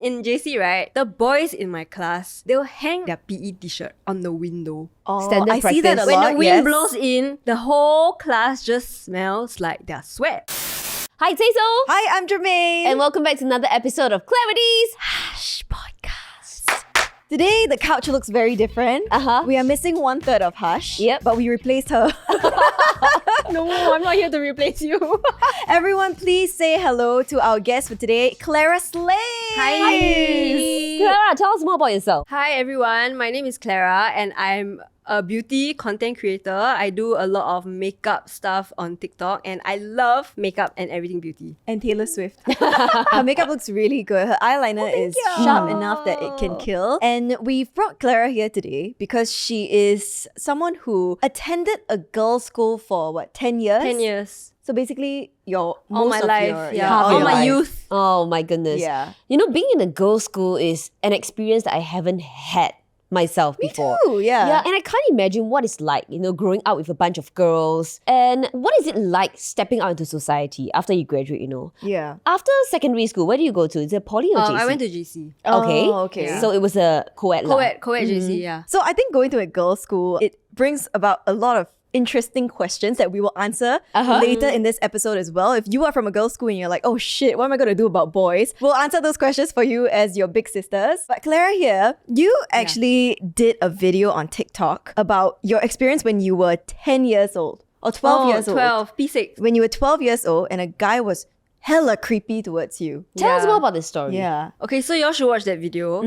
In JC, right, the boys in my class, they'll hang their PE t-shirt on the window. Oh, Standard I see that a practice. When lot, the wind yes. blows in, the whole class just smells like their sweat. Hi, Taiso. Hi, I'm Germaine. And welcome back to another episode of Clarity's Hush podcast. Today, the couch looks very different. Uh-huh. We are missing 1/3 of Hush. Yep. But we replaced her. No, I'm not here to replace you. Everyone, please say hello to our guest for today, Clara Slade. Clara, tell us more about yourself. Hi everyone, my name is Clara and I'm a beauty content creator. I do a lot of makeup stuff on TikTok and I love makeup and everything beauty. And Taylor Swift. Her makeup looks really good. Her eyeliner is sharp enough that it can kill. And we've brought Clara here today because she is someone who attended a girls' school for 10 years? 10 years. So basically, All my life, half all your my life. youth. Oh my goodness. Yeah. You know, being in a girls' school is an experience that I haven't had myself before. Ooh, yeah. Yeah, and I can't imagine what it's like, growing up with a bunch of girls. And what is it like stepping out into society after you graduate, Yeah. After secondary school, where do you go to? Is it poly or JC? I went to GC. Okay. Oh, okay. Yeah. So it was a co-ed lah. Co-ed JC, yeah. So I think going to a girls' school, it brings about a lot of interesting questions that we will answer later in this episode as well. If you are from a girls' school and you're like, oh shit, what am I going to do about boys? We'll answer those questions for you as your big sisters. But Clara here, you actually did a video on TikTok about your experience when you were 10 years old or 12 years old. 12, P6. When you were 12 years old and a guy was hella creepy towards you. Tell us Yeah. more about this story. Yeah. Okay, so y'all should watch that video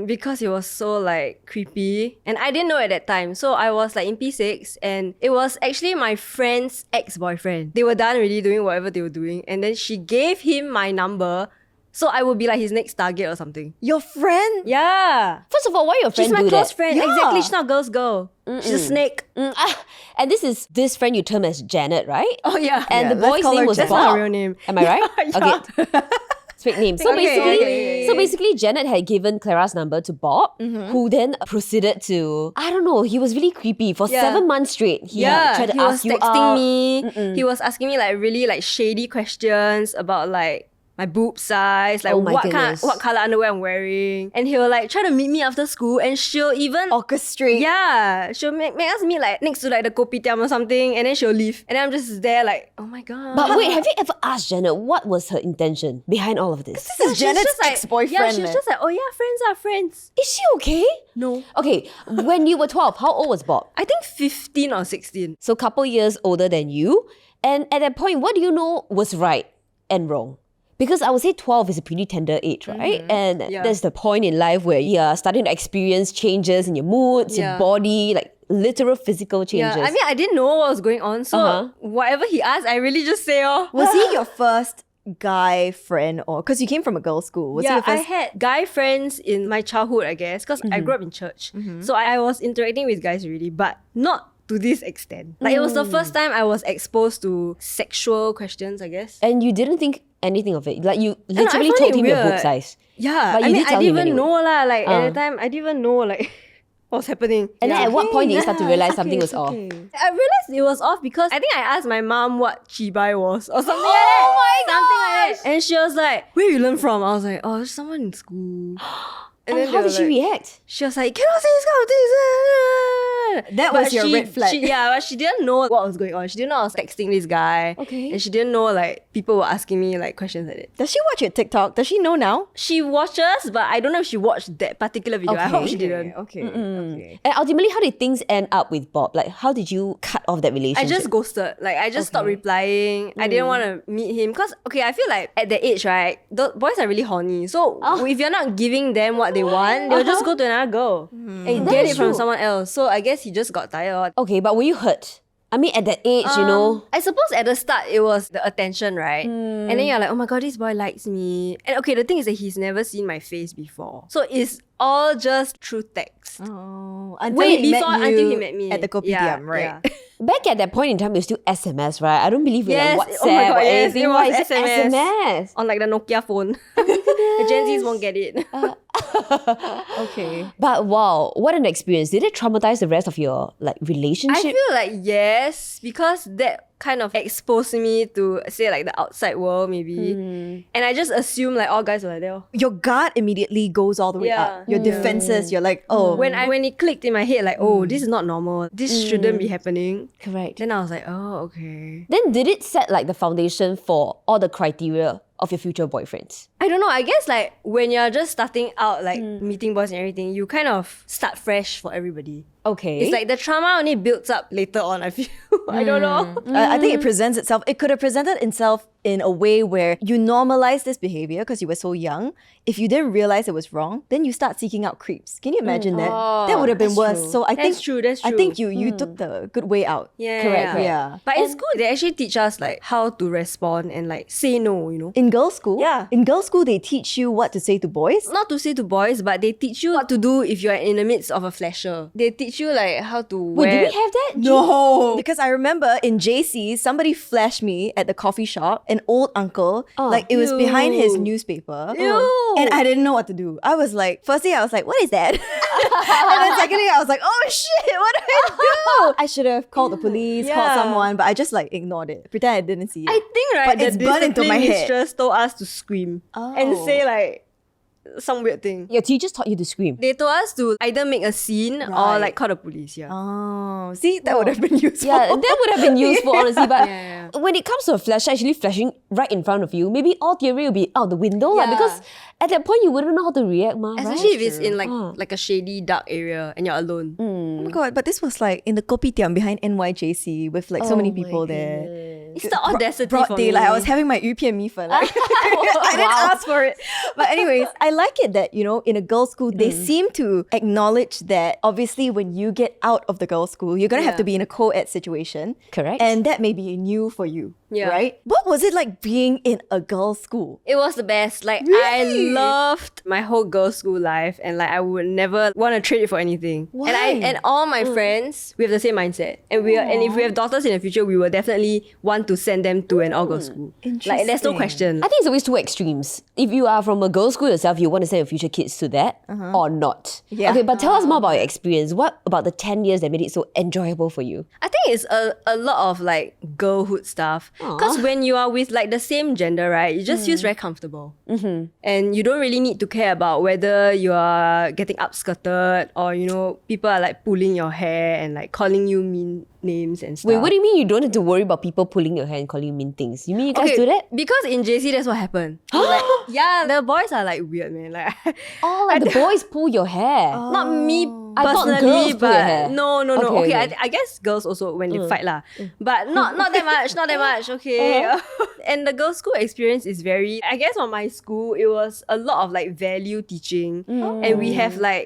because it was so creepy and I didn't know at that time. So I was in P6 and it was actually my friend's ex-boyfriend. They were done already doing whatever they were doing and then she gave him my number so I would be his next target or something. Your friend? Yeah. First of all, why your friend She's my do close that? friend. Yeah. Exactly, she's not a girl's girl. She's a snake. And this friend you term as Janet, right? Oh yeah. And the let's boy's call her name was Janet. That's not Bob. her real name. Am I right? Yeah. Okay. It's fake name. So Okay. basically, Janet had given Clara's number to Bob, who then proceeded to, I don't know, he was really creepy for Yeah. 7 months straight. He tried to he ask was you texting out. me. He was asking me really shady questions about my boob size, Oh my what goodness. what color underwear I'm wearing, and he'll try to meet me after school, and she'll even Orchestrate. she'll make us meet next to the kopitiam or something, and then she'll leave, and then I'm just there oh my god. But wait, have you ever asked Janet what was her intention behind all of this? This is Janet's just ex-boyfriend. Yeah, she was man. just oh yeah, friends are friends. Is she okay? No, Okay, when you were 12, how old was Bob? I think 15 or 16. So couple years older than you. And at that point, what do you know was right and wrong? Because I would say 12 is a pretty tender age, right? And Yeah. there's the point in life where you're starting to experience changes in your moods, your Yeah. body, literal physical changes. Yeah, I mean I didn't know what was going on, so whatever he asked, I really just say Was he your first guy friend or because you came from a girls' school? Was he yeah, your I first? had guy friends in my childhood, I guess, because I grew up in church. So I was interacting with guys already, but not to this extent. It was the first time I was exposed to sexual questions, I guess. And you didn't think anything of it. You I literally find told it him your boob weird. size. Yeah, But I you mean, did tell I him didn't even anyway. know at the time, I didn't even know what's happening. And then at what point did you start to realize something was it's off? okay. I realized it was off because I think I asked my mom what chibai was or something like Oh that. my Something like that. And she was like, where you learn from? I was like, oh, there's someone in school. And then how they were did she react? She was like, cannot say this kind of things. That was your red flag. But she didn't know what was going on. She didn't know I was texting this guy. Okay. And she didn't know people were asking me questions like that. Does she watch your TikTok? Does she know now? She watches, but I don't know if she watched that particular video. I hope she didn't. Okay. Okay. And ultimately, how did things end up with Bob? How did you cut off that I relationship? just ghosted. I just stopped replying. I didn't want to meet him. Because, I feel at that age, right, the boys are really horny. So, if you're not giving them what they want, they'll just go to another girl and That get is it from true. someone else. So, I guess he just got tired. Okay, but were you hurt? I mean, at that age, I suppose at the start it was the attention, right? And then you're like, oh my god, this boy likes me. And the thing is that he's never seen my face before. So it's all just through text. Oh, Until he met me at the kopitiam, Yeah, right? yeah. back at that point in time, it was still SMS, right? I don't believe in Yes, WhatsApp oh my God, or yes, anything. it Why was is it SMS. SMS? On the Nokia phone. The Gen Zs won't get it. Okay. But wow, what an experience. Did it traumatize the rest of your I relationship? feel yes, because that kind of exposed me to, say, like the outside world maybe. And I just assumed like all guys were like that. Your guard immediately goes all the way up. Your defenses, you're like, oh. When it clicked in my head, like, oh, this is not normal. This shouldn't be happening. Correct. Then I was like, oh, okay. Then did it set like the foundation for all the criteria of your future boyfriends? I don't know. I guess like when you're just starting out, like meeting boys and everything, you kind of start fresh for everybody. Okay. It's like the trauma only builds up later on, I feel. I don't know. I think it presents itself. It could have presented itself in a way where you normalize this behavior because you were so young. If you didn't realize it was wrong, then you start seeking out creeps. Can you imagine that? That would have been worse. true. So I That's think true, that's I true. think you took the good way out. Yeah, Correct. Yeah. But in school, they actually teach us like how to respond and like say no, you know. In girls' school, Yeah. In girls' school, they teach you what to say to boys. Not to say to boys, but they teach you what to do if you're in the midst of a flasher. They teach you like how to Wait, wear. did we have that? No, because I remember in JC, somebody flashed me at the coffee shop, an old uncle, like it was behind his newspaper. Ew. And I didn't know what to do. I was like, firstly, I was like, what is that? And then secondly, I was like, oh shit, what do I do? I should have called the police, called Yeah. someone, but I just like ignored it. Pretend I didn't see it. I think, right, But the it's burned into my discipline head. mistress told us to scream and say like some weird thing. Your teachers taught you to scream. They told us to either make a scene or Right. like call the police. Yeah. Oh, see, that would have been useful. Yeah, that would have been useful, honestly. But Yeah. when it comes to a flasher actually flashing right in front of you, maybe all theory will be out the window lah, Yeah. because at that point you wouldn't know how to react, ma, Especially right? if it's in like a shady, dark area and you're alone. Oh my god, but this was like in the kopitiam behind NYJC with like so many people there. It's the audacity Broad for daylight. me. I was having my 鱼片米粉. Like, I didn't ask for it. But anyways, I like it that, you know, in a girls' school, they seem to acknowledge that obviously when you get out of the girls' school, you're going to have to be in a co-ed situation. Correct. And that may be new for you. Yeah. Right? What was it like being in a girls' school? It was the best. Like Really? I loved my whole girls' school life, and like I would never want to trade it for anything. Why? And all my friends, we have the same mindset, and and if we have daughters in the future, we will definitely want to send them to an all girls school. Like there's no Interesting. question. I think it's always two extremes. If you are from a girls' school yourself, you want to send your future kids to that or not. Yeah. Okay, but tell us more about your experience. What about the 10 years that made it so enjoyable for you? I think it's a lot of like girlhood stuff. Because when you are with like the same gender, right, it just feels very comfortable. And you don't really need to care about whether you are getting upskirted or, you know, people are like pulling your hair and like calling you mean names and stuff. Wait, what do you mean you don't have to worry about people pulling your hair and calling you mean things? You mean you guys do that? Because in JC, that's what happened. Like, yeah, the boys are like weird, man. Like, Oh, like the boys pull your hair. not me I thought personally, girls pull your hair. but no. Okay, Okay, okay. I guess girls also when they fight lah, but not that much, not that much. Okay, and the girls' school experience is very. I guess on my school it was a lot of like value teaching, and we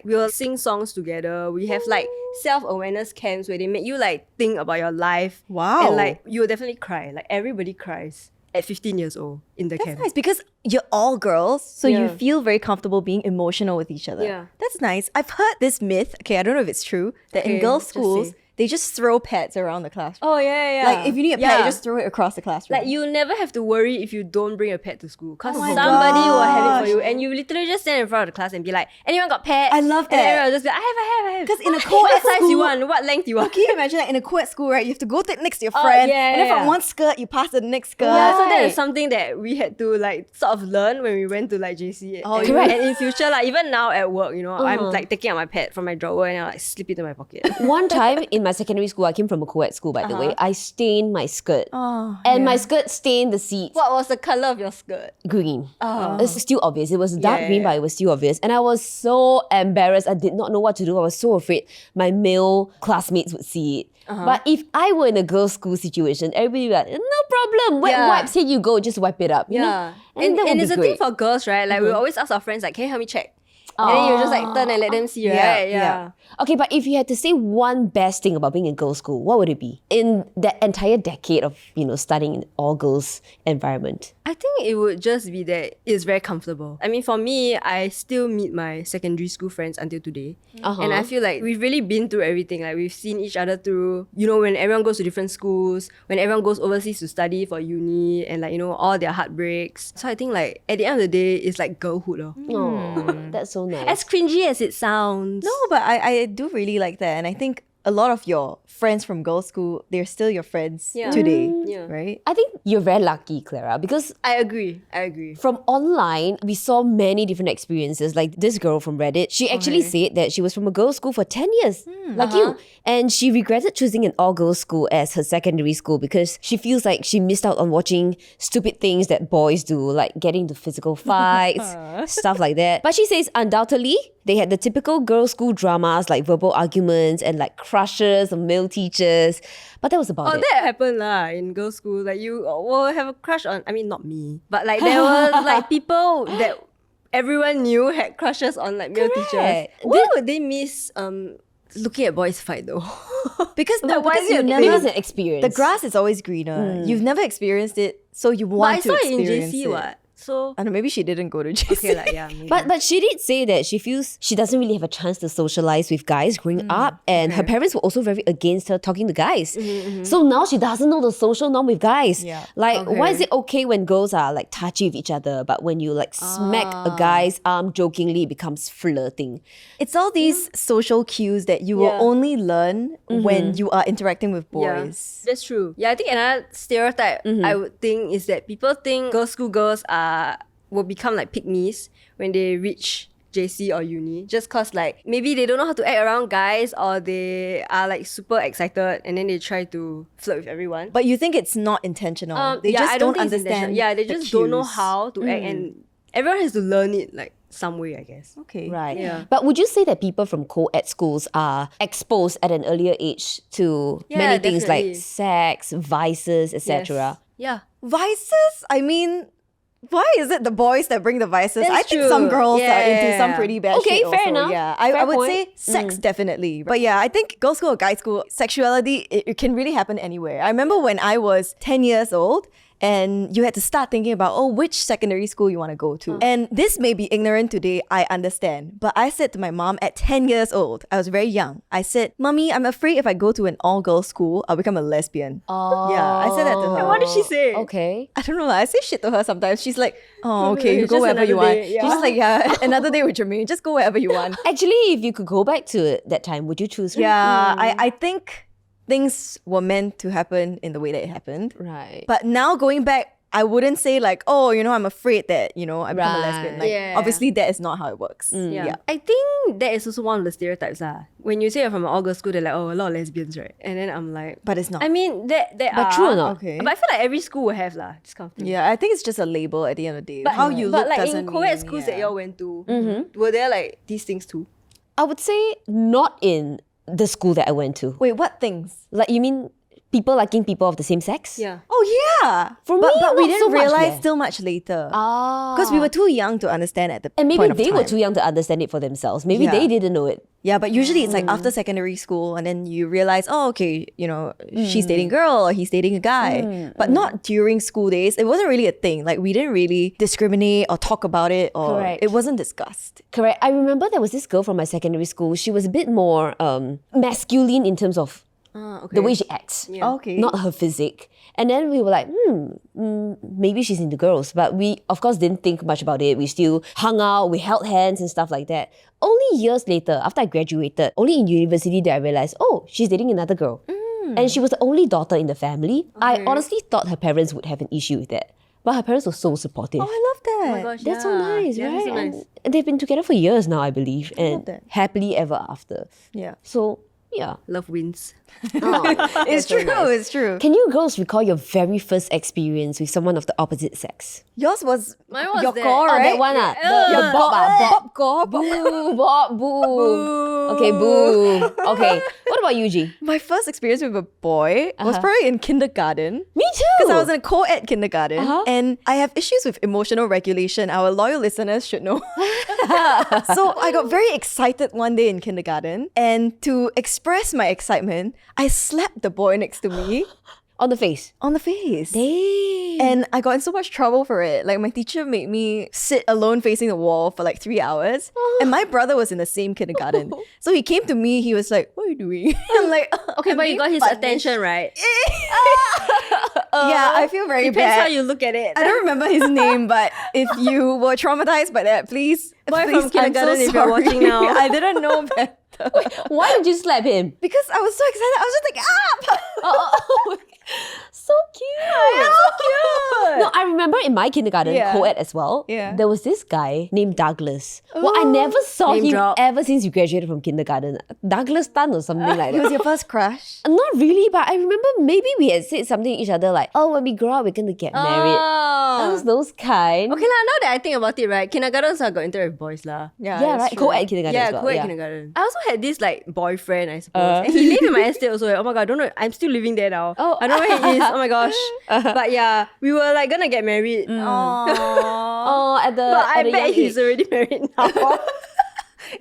will sing songs together. We have like self-awareness camps where they make you like think about your life. Wow. And like you'll definitely cry. Like everybody cries at 15 years old in the That's camp. nice because you're all girls, so you Yeah. feel very comfortable being emotional with each other. Yeah. That's nice. I've heard this myth, okay, I don't know if it's true, that in Okay, girls' just schools, say. they just throw pads around the classroom. Oh yeah. Like if you need a pad, you just throw it across the classroom. Like you never have to worry if you don't bring a pet to school, because Oh my somebody will have it for gosh. you, and you literally just stand in front of the class and be like, "Anyone got pets?" I love And then that. everyone will just be like, I have. Because in a co-ed what size you school- want? What length you want? Can you imagine like in a co-ed school, right? You have to go next to your friend, yeah, and then from yeah. one skirt you pass to the next skirt. Yeah, so that Right. is something that we had to like sort of learn when we went to like JC. Oh, and, correct. and in future, like even now at work, you know, I'm like taking out my pet from my drawer and I like slip it in my pocket. One time in my secondary school, I came from a co-ed school, by the way, I stained my skirt. Oh, And my skirt stained the seat What was the color of your skirt? green. It's still obvious. It was dark Yeah, green, yeah. but it was still obvious. And I was so embarrassed. I did not know what to do. I was so afraid my male classmates would see it. But if I were in a girls' school situation, everybody would be like, no problem. Wet Yeah. wipes, here you go. Just wipe it up. You know? Yeah. And, that would and be it's a great. thing for girls, right? Like we always ask our friends, like, can you help me check? And then you just like turn and let them see, right? yeah. Okay, but if you had to say one best thing about being in girls' school, what would it be? In that entire decade of, studying in all girls environment. I think it would just be that it's very comfortable. I mean, for me, I still meet my secondary school friends until today. And I feel like we've really been through everything. Like we've seen each other through, when everyone goes to different schools, when everyone goes overseas to study for uni and like, all their heartbreaks. So I think like at the end of the day, it's like girlhood. Oh, that's so nice. As cringy as it sounds. No, but I do really like that. And I think a lot of your friends from girls' school, they're still your friends Yeah. today, Yeah. right? I think you're very lucky, Clara, because I agree. from online, we saw many different experiences. Like this girl from Reddit, she actually said that she was from a girls' school for 10 years, like you. And she regretted choosing an all-girls school as her secondary school because she feels like she missed out on watching stupid things that boys do, like getting into physical fights, stuff like that. But she says undoubtedly, they had the typical girls' school dramas like verbal arguments and like crushes of male teachers. But that was about it. That happened lah in girls' school. Like you will have a crush on. I mean, not me, but like there was like people that everyone knew had crushes on like male teachers. Correct. Why would they miss looking at boys fight though? Because Why because is you it- Maybe never it's an experience. the grass is always greener. You've never experienced it, so you But I want to saw it in experience JC it. what? So I don't know, maybe she didn't go to JC. okay, like yeah, maybe. But she did say that she feels she doesn't really have a chance to socialize with guys growing up, and her parents were also very against her talking to guys. So now she doesn't know the social norm with guys. Yeah. Like, why is Okay. it okay when girls are like touchy with each other, but when you like smack a guy's arm jokingly, it becomes flirting? It's all these social cues that you will Yeah. only learn when you are interacting with yeah, boys. that's true. Yeah, I think another stereotype I would think is that people think girls' school girls will become like pygmies when they reach JC or uni, just cause like maybe they don't know how to act around guys, or they are like super excited and then they try to flirt with everyone. But you think it's not intentional. They yeah, just I don't think it's understand. intentional. Yeah, they the just don't know cues. how to act, and everyone has to learn it like some way, I guess. Okay. Right. Yeah. But would you say that people from co-ed schools are exposed at an earlier age to Yeah, many things definitely. like sex, vices, etc.? Yes. Yeah. Vices? I mean, why is it the boys that bring the vices? That's I think true. some girls Yeah, are into yeah, some yeah. pretty bad Okay, shit fair also. enough. Yeah, I Fair would point. say sex definitely. But yeah, I think girls' school or guys' school, sexuality, it can really happen anywhere. I remember when I was 10 years old, and you had to start thinking about, which secondary school you want to go to. And this may be ignorant today, I understand. But I said to my mom at 10 years old, I was very young, I said, Mommy, I'm afraid if I go to an all-girls school, I'll become a lesbian. Oh. Yeah, I said that to her. And what did she say? Okay. I don't know, I say shit to her sometimes. She's like, oh, okay, you It's go just wherever you another want. day, yeah. She's just like, yeah, another day with Germaine, just go wherever you want. Actually, if you could go back to that time, would you choose? Yeah, I think things were meant to happen in the way that it happened. Right. But now going back, I wouldn't say like, I'm afraid that, I become a Right. lesbian. Like, Yeah. obviously that is not how it works. Yeah. I think that is also one of the stereotypes. When you say you're from an all-girls school, they're like, oh, a lot of lesbians, right? And then I'm like, But it's not. I mean, there But are. true or not? Okay. But I feel like every school will have this kind of thing. Yeah, I think it's just a label at the end of the day. But, How you but look like doesn't in co-ed mean, schools yeah. that y'all went to, were there like these things too? I would say not in the school that I went to. Wait, what things? Like, you mean people liking people of the same sex? Yeah. Oh yeah. For but me, but we not didn't so much realize there. till much later. Ah. Because we were too young to understand at the And maybe point of they were time. too young to understand it for themselves. Maybe Yeah. they didn't know it. Yeah, but usually it's like after secondary school, and then you realize, she's dating a girl or he's dating a guy. But not during school days. It wasn't really a thing. Like, we didn't really discriminate or talk about it, or Correct. it wasn't discussed. Correct. I remember there was this girl from my secondary school. She was a bit more masculine in terms of the way she acts. Okay. Not her physique. And then we were like, maybe she's into girls. But we, of course, didn't think much about it. We still hung out, we held hands and stuff like that. Only years later, after I graduated, only in university that I realized, she's dating another girl. And she was the only daughter in the family. I honestly thought her parents would have an issue with that. But her parents were so supportive. Oh, I love that. Oh my gosh, That's so nice, yeah, right? that's so nice. And they've been together for years now, I believe. And that. happily ever after. Yeah. So, yeah. Love wins. It's true, it's true. Can you girls recall your very first experience with someone of the opposite sex? Yours was Mine was your that. core, Oh, right? that one, Yeah. the Bob, Bob. Bob. Boo, Bob, boo. Okay, boo. Okay, what about you, G? My first experience with a boy was probably in kindergarten. Me too. Because I was in a co-ed kindergarten, Uh-huh. and I have issues with emotional regulation. Our loyal listeners should know. So I got very excited one day in kindergarten, and to express my excitement, I slapped the boy next to me On the face. on the face. Damn. And I got in so much trouble for it. Like, my teacher made me sit alone facing the wall for like 3 hours. And my brother was in the same kindergarten. So he came to me, he was like, what are you doing? I'm like, Okay, "I'm but you being got his punished." attention, right? Yeah, I feel very Depends bad. how you look at it. I don't remember his name, but if you were traumatized by that, please, Boy please, from kindergarten, I'm so if you're sorry. watching now. I didn't know better. sister. Why did you slap him? Because I was so excited. I was just like, up! So cute. No, I remember in my kindergarten, Yeah. co-ed as well, Yeah. there was this guy named Douglas. Well, I never saw Name him drop. ever since we graduated from kindergarten. Douglas Tan or something like He that. was your first crush? Not really, but I remember maybe we had said something to each other like, oh, when we grow up, we're going to get married. That was those kind. Okay lah, now that I think about it, right, kindergartens are got interact with boys lah. Yeah, that's right. true. Co-ed kindergarten Yeah, as well. co-ed yeah. kindergarten. I also had this like boyfriend, I suppose. And he lived in my estate also. Oh my god, I don't know. I'm still living there now. Oh. I don't know where he is. Oh my gosh. But yeah, we were like gonna get married. Oh, at the But I at a bet young he's age. already married now.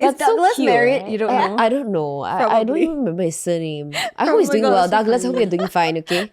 Is That's so Douglas cute, married? right? You don't know? I don't know. I don't Probably. even remember his surname. I hope he's my doing God, well. so Douglas, I hope funny. you're doing fine, okay?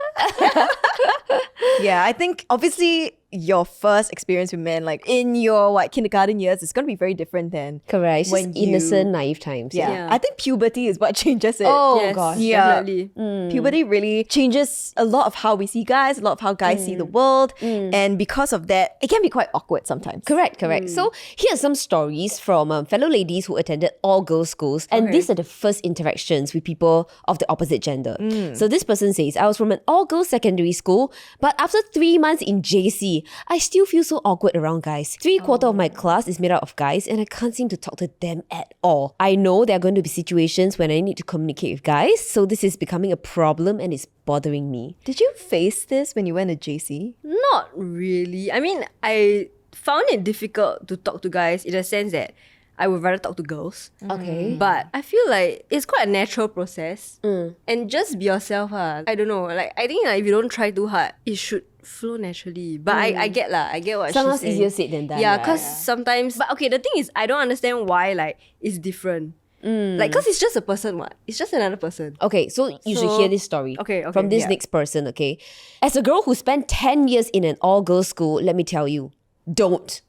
Yeah, I think obviously your first experience with men, like in your kindergarten years, it's gonna be very different than Correct. It's just when you- innocent, naive times. yeah. I think puberty is what changes it. Oh, Yes, gosh. Yeah. definitely. Puberty really changes a lot of how we see guys, a lot of how guys see the world, and because of that, it can be quite awkward sometimes. Correct. So here are some stories from fellow ladies who attended all girls schools, and these are the first interactions with people of the opposite gender. So this person says, I was from an all girls secondary school, but after 3 months in JC, I still feel so awkward around guys. 3/4 of my class is made up of guys, and I can't seem to talk to them at all. I know there are going to be situations when I need to communicate with guys, so this is becoming a problem and it's bothering me. Did you face this when you went to JC? Not really. I mean, I found it difficult to talk to guys in the sense that I would rather talk to girls. Okay. But I feel like it's quite a natural process. And just be yourself. I don't know. Like I think if you don't try too hard, it should flow naturally. But I get lah. I get what Sometimes she's saying. easier said than done. Yeah, right? because sometimes. But okay, the thing is, I don't understand why like it's different. Like, because it's just a person, what? It's just another person. Okay, so you should So- hear this story Okay, from this yeah. next person, okay? As a girl who spent 10 years in an all-girls school, let me tell you, don't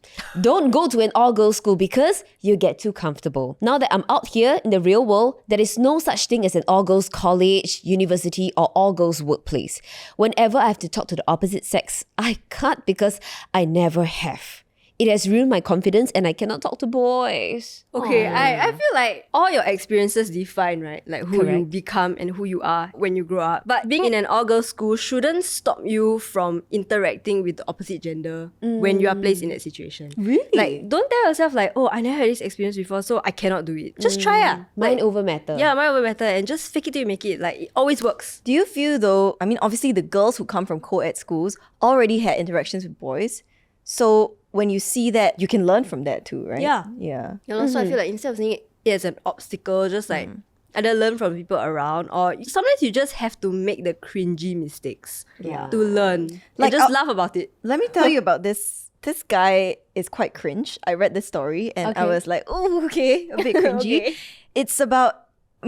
go to an all-girls school because you get too comfortable. Now that I'm out here in the real world, there is no such thing as an all-girls college, university, or all-girls workplace. Whenever I have to talk to the opposite sex, I can't because I never have. It has ruined my confidence and I cannot talk to boys. Okay, I feel like all your experiences define, right? Like who you Correct. become and who you are when you grow up. But being in an all-girls school shouldn't stop you from interacting with the opposite gender when you are placed in that situation. Really? Like, don't tell yourself like, oh, I never had this experience before, so I cannot do it. Just try it. Mind over matter. Yeah, mind over matter and just fake it till you make it. Like, it always works. Do you feel though, I mean, obviously the girls who come from co-ed schools already had interactions with boys. So when you see that, you can learn from that too, right? Yeah. Yeah. And also, I feel like instead of seeing it as an obstacle, just like either learn from people around or sometimes you just have to make the cringy mistakes to learn. Like, and just I'll- laugh about it. Let me tell you about this. This guy is quite cringe. I read this story and I Okay. was like, oh, okay, a bit cringy. Okay. It's about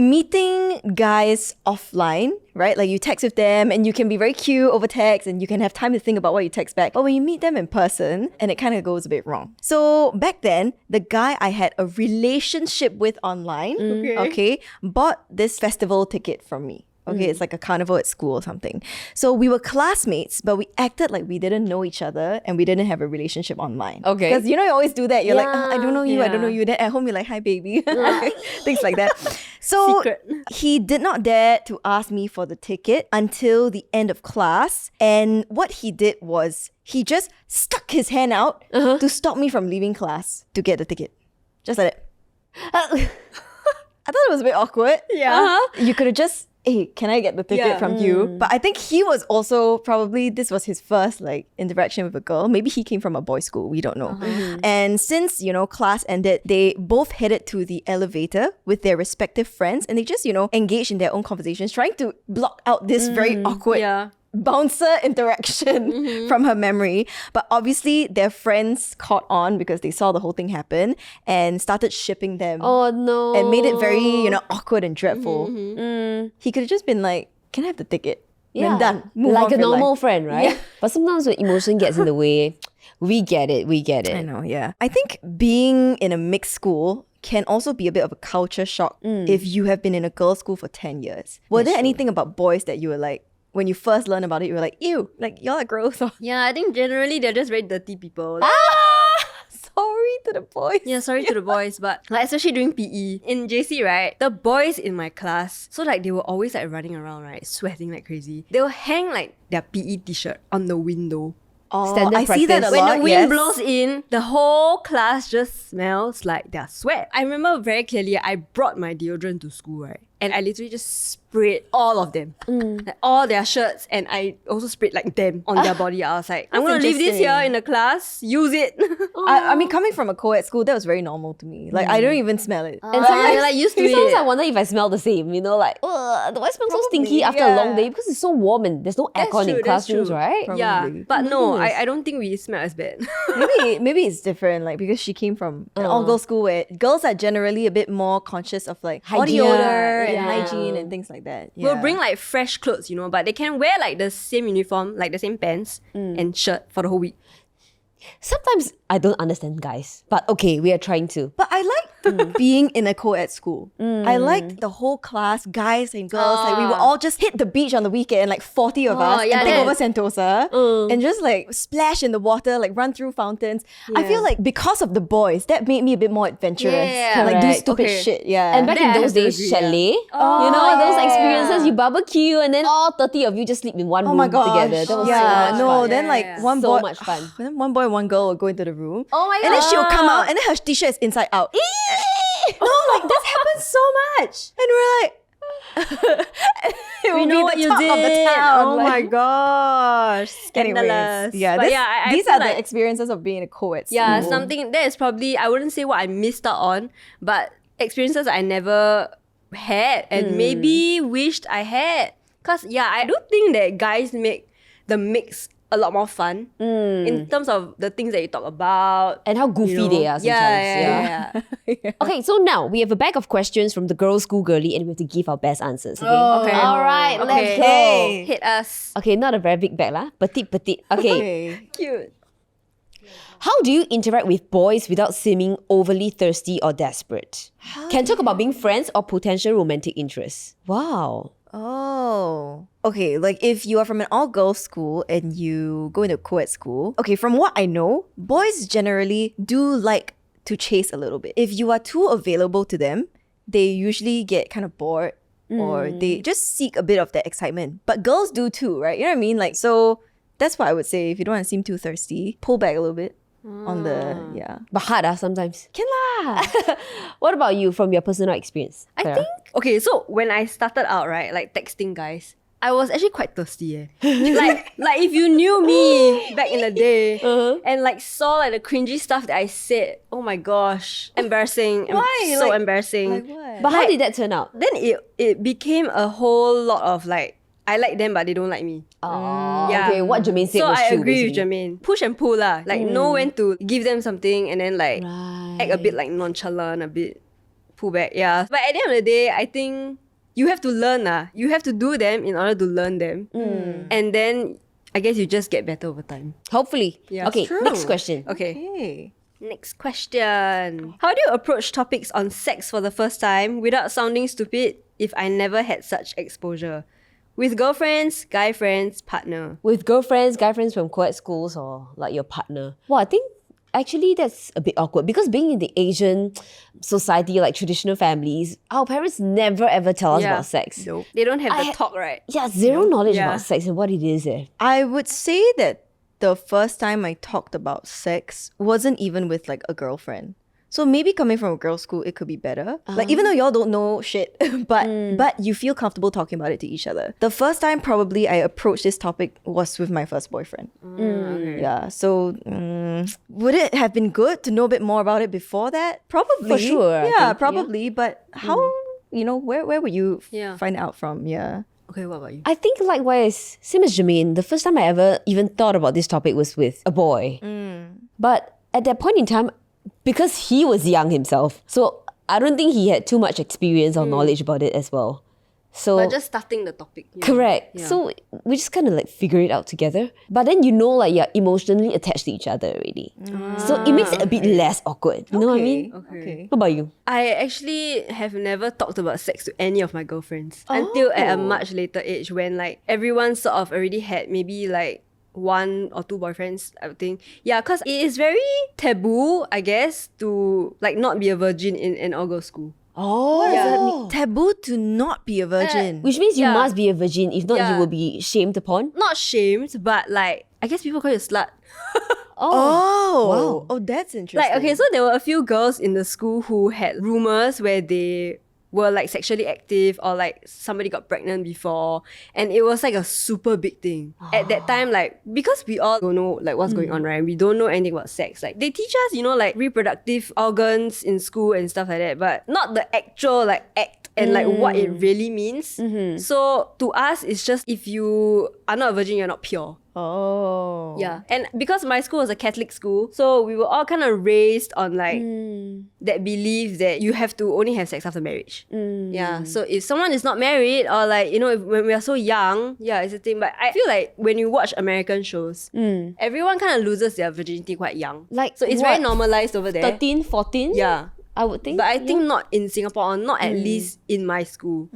meeting guys offline, right? Like you text with them and you can be very cute over text and you can have time to think about what you text back. But when you meet them in person, and it kind of goes a bit wrong. So back then, the guy I had a relationship with online, okay, bought this festival ticket from me. Okay, it's like a carnival at school or something. So we were classmates, but we acted like we didn't know each other and we didn't have a relationship online. Okay. Because you know you always do that. You're like, Yeah, I don't know you, I don't know yeah. you. Then at home you're like, hi baby. Things like that. So Secret. he did not dare to ask me for the ticket until the end of class. And what he did was he just stuck his hand out to stop me from leaving class to get the ticket. Just like that. I thought it was a bit awkward. Yeah. You could have just, hey, can I get the ticket Yeah. from you? But I think he was also probably, this was his first like interaction with a girl. Maybe he came from a boys' school, we don't know. And since, class ended, they both headed to the elevator with their respective friends and they just, engaged in their own conversations, trying to block out this very awkward Yeah. bouncer interaction from her memory. But obviously their friends caught on because they saw the whole thing happen and started shipping them Oh no. and made it very, awkward and dreadful. He could have just been like, can I have the ticket? Then done. Move on like a with your normal life. friend, right? But sometimes when emotion gets in the way, we get it. I know, yeah. I think being in a mixed school can also be a bit of a culture shock if you have been in a girls' school for 10 years. Were there anything about boys that you were like, when you first learned about it, you were like, ew, like y'all are gross. Or, Yeah, I think generally they're just very dirty people. sorry. sorry to the boys. Yeah, sorry to the boys, but like especially during PE in JC, right? The boys in my class, so like they were always like running around, right, sweating like crazy. They'll hang like their PE t-shirt on the window. Oh, Standard I see that a practice. lot. When the wind yes. blows in, the whole class just smells like their sweat. I remember very clearly, I brought my deodorant to school, right? And I literally just sprayed all of them. Like, all their shirts, and I also sprayed like them on their body. I was like, I'm That's gonna leave this here interesting. in the class, use it. I mean, coming from a co-ed school, that was very normal to me. Like, I don't even smell it. And sometimes you're like used to sometimes it. I wonder if I smell the same, you know, like, ugh, do I smell so stinky Probably, after a long yeah. day? Because it's so warm and there's no That's aircon true, in that's classrooms, true. right? Yeah, Probably. but no, goodness. I don't think we smell as bad. Maybe it's different, like because she came from an all-girls school where girls are generally a bit more conscious of like body Hygiene. odor and Yeah. hygiene and things like that. We'll Yeah. bring like fresh clothes, you know, but they can wear like the same uniform, like the same pants and shirt for the whole week. Sometimes I don't understand guys, but okay, we are trying to. But I liked being in a co-ed school. I liked the whole class, guys and girls. Like we would all just hit the beach on the weekend, like 40 of us, yeah, and take that- over Sentosa and just like splash in the water, like run through fountains. I feel like because of the boys, that made me a bit more adventurous. Yeah, like do correct. stupid Okay. shit. Yeah. And back That in I those have to days, agree, yeah. chalet, you know, Oh, those yeah. experiences, you barbecue and then all 30 of you just sleep in one Oh room my gosh. together. That was yeah, so much no, fun. then like Yeah. one So boy much fun. then one boy, one girl will go into the room. Oh my And then she'll come God. out and then her t-shirt is inside out. No, like this happens so much. And we're like it We will know be what the you talk did. of the town. Oh like- my gosh. Anyways, Scandalous. yeah, But this- yeah, I these feel are like, the experiences of being a co-ed yeah, school. something that is probably, I wouldn't say what I missed out on, but experiences I never had and maybe wished I had. Because, yeah, I do think that guys make the mix a lot more fun in terms of the things that you talk about. And how goofy you know. they are sometimes. Yeah. Okay, so now we have a bag of questions from the girls' school girly and we have to give our best answers. Okay. Okay. All right, Okay. let's go. Hey. Hit us. Okay, not a very big bag lah. Petite. Okay. Okay. Cute. How do you interact with boys without seeming overly thirsty or desperate? Can talk about being friends or potential romantic interests. Wow. Oh. Okay, like if you are from an all-girls school and you go into a co-ed school, okay, from what I know, boys generally do like to chase a little bit. If you are too available to them, they usually get kind of bored or they just seek a bit of that excitement. But girls do too, right? You know what I mean? Like, so that's what I would say. If you don't want to seem too thirsty, pull back a little bit on the, yeah. But hard sometimes. Can lah. What about you from your personal experience? I Clara? think, okay, so when I started out, right, like texting guys, I was actually quite thirsty. Like if you knew me back in the day and like saw like the cringy stuff that I said, oh my gosh, embarrassing. Why? So Like- embarrassing. Like what? But how did that turn out? Then it became a whole lot of like, I like them but they don't like me. Oh, Yeah. okay. What Germaine said So was I true. agree with basically. Germaine. Push and pull lah. Like know when to give them something and then like Right. act a bit like nonchalant, a bit pull back. Yeah. But at the end of the day, I think you have to learn lah. You have to do them in order to learn them. And then I guess you just get better over time. Hopefully. Yeah. Okay, True. next question. Okay. Okay. Next question. How do you approach topics on sex for the first time without sounding stupid if I never had such exposure? With girlfriends, guy friends, partner. With girlfriends, guy friends from co-ed schools or like your partner? Well, I think actually that's a bit awkward because being in the Asian society, like traditional families, our parents never ever tell us about sex. Nope. They don't have the I- talk, right? Yeah, zero knowledge Yeah. about sex and what it is. I would say that the first time I talked about sex wasn't even with like a girlfriend. So maybe coming from a girls' school, it could be better. Like even though y'all don't know shit, but you feel comfortable talking about it to each other. The first time probably I approached this topic was with my first boyfriend. Yeah. So would it have been good to know a bit more about it before that? Probably. For sure, I Yeah, think, probably. But how? You know, where would you Yeah. find out from? Yeah. Okay, what about you? I think likewise, same as Germaine, the first time I ever even thought about this topic was with a boy. But at that point in time, because he was young himself, so I don't think he had too much experience or knowledge about it as well. So But just starting the topic. you know? correct. Yeah. So we just kind of like figure it out together. But then you know like you're emotionally attached to each other already. So it makes it a bit less awkward. You know what I mean? Okay. What about you? I actually have never talked about sex to any of my girlfriends until at a much later age when like everyone sort of already had maybe like one or two boyfriends, I would think. Yeah, because it is very taboo, I guess, to like not be a virgin in an all-girls school. Oh. What does that mean? Taboo to not be a virgin. Which means you Yeah. must be a virgin. If not, you Yeah. will be shamed upon. Not shamed, but like, I guess people call you a slut. Oh, oh, that's interesting. Like, okay, so there were a few girls in the school who had rumors where they were like sexually active or like somebody got pregnant before, and it was like a super big thing at that time. Like, because we all don't know like what's going on, right? We don't know anything about sex. Like, they teach us, like reproductive organs in school and stuff like that, but not the actual like act and like what it really means. So to us, it's just if you are not a virgin, you're not pure. Oh. Yeah. And because my school was a Catholic school, so we were all kind of raised on like that belief that you have to only have sex after marriage. Yeah. So if someone is not married or like, when we are so young, yeah, it's a thing. But I feel like when you watch American shows, everyone kind of loses their virginity quite young. Like, so it's what? very normalized over there. 13, 14? Yeah. I would think. But I think not in Singapore, or not at least in my school.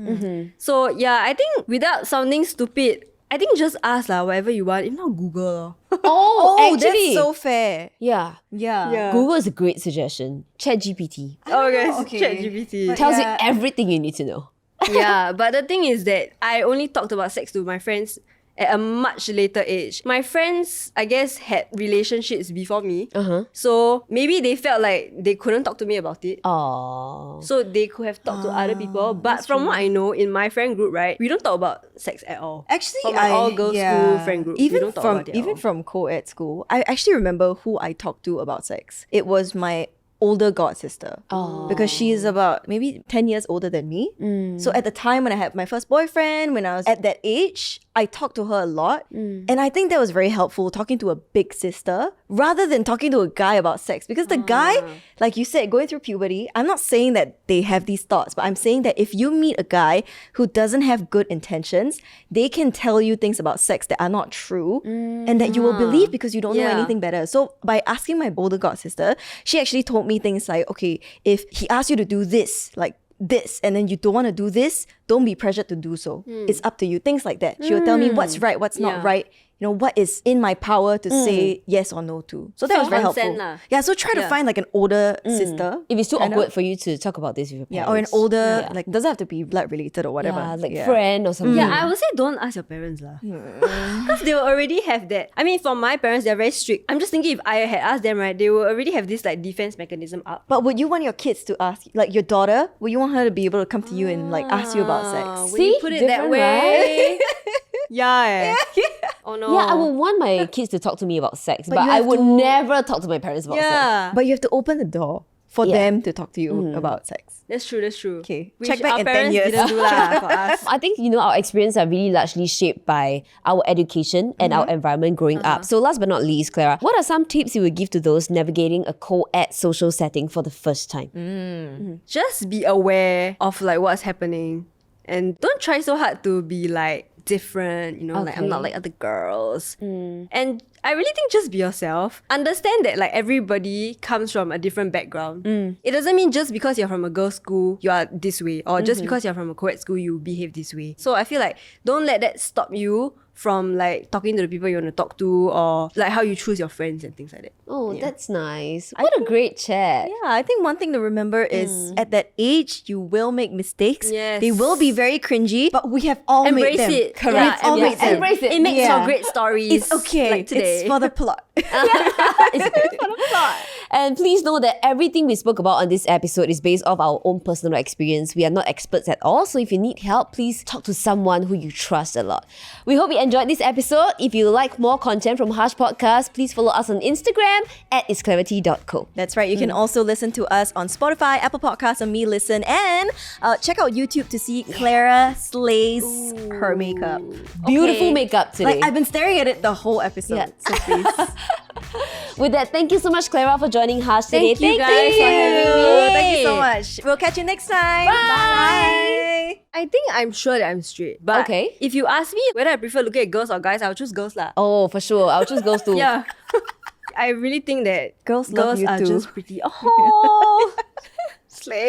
So yeah, I think without sounding stupid, I think just ask whatever you want. If not, Google. Oh, actually. That's so fair. Yeah. Yeah. Google is a great suggestion. ChatGPT Okay. Okay. ChatGPT. tells Yeah. you everything you need to know. Yeah, but the thing is that I only talked about sex to my friends at a much later age. My friends, I guess, had relationships before me. So maybe they felt like they couldn't talk to me about it. Oh. So they could have talked to other people. But from what I know, in my friend group, right, we don't talk about sex at all. Actually, From my all-girls school friend group, we Even don't talk from about it at all. from co-ed school, I actually remember who I talked to about sex. It was my older god sister. Because she is about maybe 10 years older than me. So at the time when I had my first boyfriend, when I was at that age, I talked to her a lot. And I think that was very helpful, talking to a big sister rather than talking to a guy about sex. Because the guy, like you said, going through puberty, I'm not saying that they have these thoughts, but I'm saying that if you meet a guy who doesn't have good intentions, they can tell you things about sex that are not true and that you will believe because you don't know Yeah. anything better. So by asking my older god sister, she actually told me things like, okay, if he asks you to do this, like this, and then you don't want to do this, don't be pressured to do so. It's up to you. Things like that. She will tell me what's right, what's not Yeah. right. What is in my power to say yes or no to. So that was very helpful. consent lah. Yeah, so try to Yeah. find like an older sister. If it's too kind of. awkward for you to talk about this with your Yeah, parents. or an older, like doesn't have to be blood related or whatever. Yeah, like friend or something. Yeah, I would say don't ask your parents lah. Because they will already have that. I mean, for my parents, they're very strict. I'm just thinking if I had asked them, right, they will already have this like defense mechanism up. But would you want your kids to ask, like your daughter, would you want her to be able to come to you and like ask you about sex? When you See? put it that Different, way. Yeah. Oh no. Yeah, I would want my kids to talk to me about sex, but you I have would to- never talk to my parents about sex. Yeah. But you have to open the door for Yeah. them to talk to you about sex. That's true. Okay. Which Check back our in 10 parents years. didn't do lah for us. I think, our experience are really largely shaped by our education and our environment growing up. So last but not least, Clara, what are some tips you would give to those navigating a co-ed social setting for the first time? Just be aware of like what's happening, and don't try so hard to be like different. Like I'm not like other girls. And I really think just be yourself. Understand that like everybody comes from a different background. It doesn't mean just because you're from a girls' school you are this way, or just because you're from a co-ed school you behave this way. So I feel like don't let that stop you from like talking to the people you want to talk to, or like how you choose your friends and things like that. Oh, that's nice. What a great chat. Yeah, I think one thing to remember is at that age, you will make mistakes. Yes. They will be very cringy, but we have all Embrace made them. it. Correct. Yeah, We've all embrace made them. it. Embrace it. It makes Yeah. for great stories. It's okay. Like today. It's for the plot. And please know that everything we spoke about on this episode is based off our own personal experience. We are not experts at all, so if you need help, please talk to someone who you trust a lot. We hope you enjoyed this episode. If you like more content from Hush Podcast, please follow us on Instagram at isclarity.co. That's right. You can also listen to us on Spotify, Apple Podcasts, and Me Listen, and check out YouTube to see Clara slays her makeup. Beautiful makeup today. Like I've been staring at it the whole episode. Yeah. So please. With that, thank you so much, Clara, for joining Hush today. Thank you guys for having me. Thank you so much. We'll catch you next time. Bye. I think I'm sure that I'm straight. But Okay. if you ask me whether I prefer looking at girls or guys, I'll choose girls lah. Oh, for sure. I'll choose girls too. Yeah. I really think that Girls love you are too. just pretty. Oh, slay.